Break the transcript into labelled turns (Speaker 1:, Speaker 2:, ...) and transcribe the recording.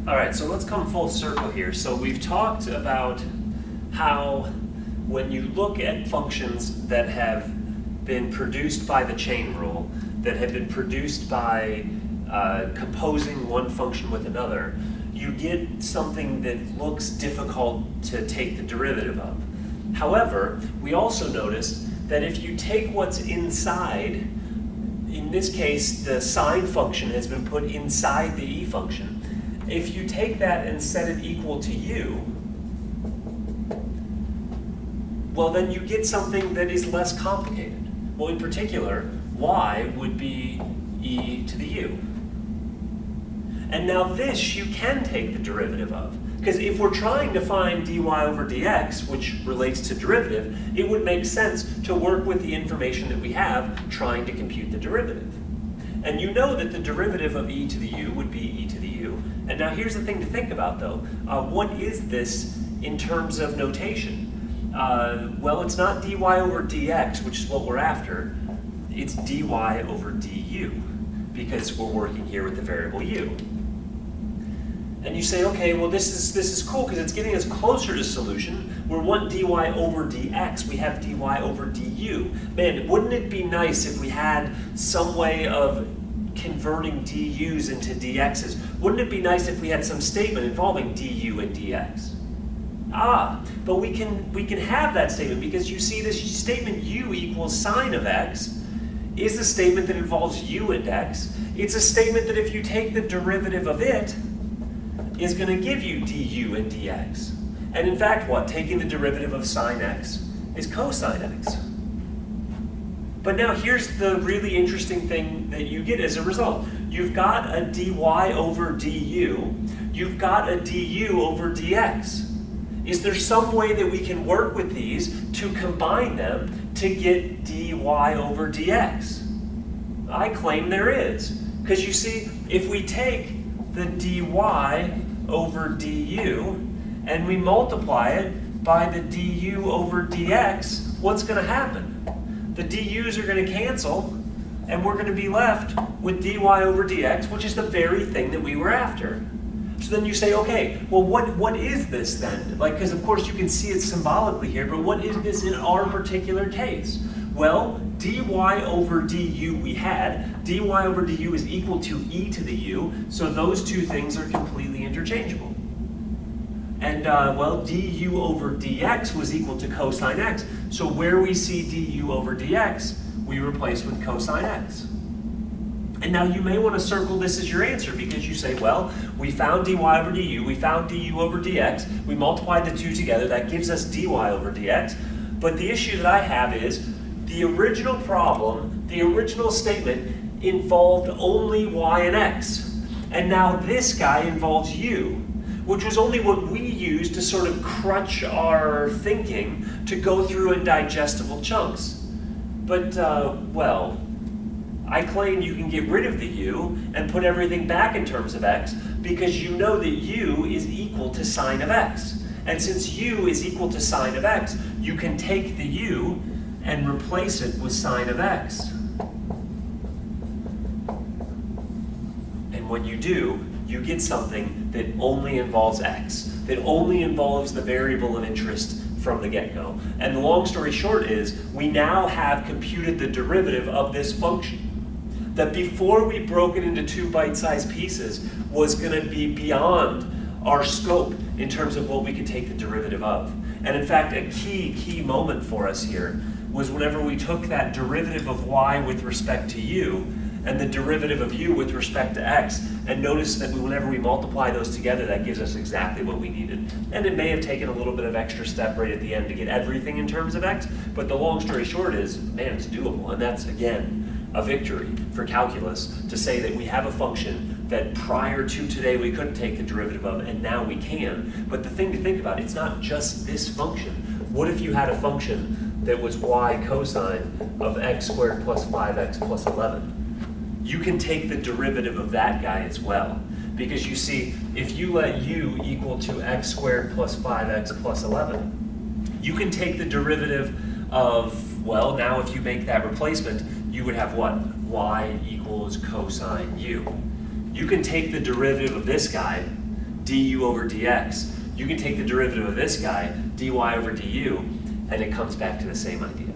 Speaker 1: All right, so let's come full circle here. So we've talked about how when you look at functions that have been produced by the chain rule, that have been produced by composing one function with another, you get something that looks difficult to take the derivative of. However, we also noticed that if you take what's inside, in this case, the sine function has been put inside the e function. If you take that and set it equal to u, well, then you get something that is less complicated. Well, in particular, y would be e to the u. And now this you can take the derivative of. Because if we're trying to find dy over dx, which relates to derivative, it would make sense to work with the information that we have trying to compute the derivative. And you know that the derivative of e to the u would be e to the u. And now here's the thing to think about though. What is this in terms of notation? Well, it's not dy over dx, which is what we're after. It's dy over du, because we're working here with the variable u. And you say, okay, well this is cool because it's getting us closer to solution. We want dy over dx, we have dy over du. Man, wouldn't it be nice if we had some way of converting du's into dx's? Wouldn't it be nice if we had some statement involving du and dx? But we can have that statement because you see this statement u equals sine of x is a statement that involves u and x. It's a statement that if you take the derivative of it, is going to give you du and dx. And in fact, what? Taking the derivative of sine x is cosine x. But now here's the really interesting thing that you get as a result. You've got a dy over du. You've got a du over dx. Is there some way that we can work with these to combine them to get dy over dx? I claim there is. Because you see, if we take the dy over du and we multiply it by the du over dx, what's going to happen? The du's are going to cancel and we're going to be left with dy over dx, which is the very thing that we were after. So then you say, okay, well what is this then? Like, because of course you can see it symbolically here, but what is this in our particular case? Well, dy over du we had. Dy over du is equal to e to the u, so those two things are completely interchangeable. And well, du over dx was equal to cosine x, so where we see du over dx, we replace with cosine x. And now you may want to circle this as your answer because you say, well, we found dy over du, we found du over dx, we multiplied the two together, that gives us dy over dx. But the issue that I have is the original problem, the original statement involved only y and x. And now this guy involves u, which was only what we used to sort of crutch our thinking to go through in digestible chunks. But, well, I claim you can get rid of the u and put everything back in terms of x because you know that u is equal to sine of x. And since u is equal to sine of x, you can take the u and replace it with sine of x. And when you do, you get something that only involves x, that only involves the variable of interest from the get-go. And the long story short is, we now have computed the derivative of this function that before we broke it into two bite-sized pieces was going to be beyond our scope in terms of what we could take the derivative of. And in fact, a key moment for us here was whenever we took that derivative of y with respect to u and the derivative of u with respect to x, and notice that whenever we multiply those together, that gives us exactly what we needed. And it may have taken a little bit of extra step right at the end to get everything in terms of x, but the long story short is, man, it's doable. And that's, again, a victory for calculus to say that we have a function that prior to today we couldn't take the derivative of, and now we can. But the thing to think about, it's not just this function. What if you had a function that was y cosine of x squared plus 5x plus 11? You can take the derivative of that guy as well. Because you see, if you let u equal to x squared plus 5x plus 11, you can take the derivative of, well, now if you make that replacement, you would have what? Y equals cosine u. You can take the derivative of this guy, du over dx. You can take the derivative of this guy, dy over du, and it comes back to the same idea.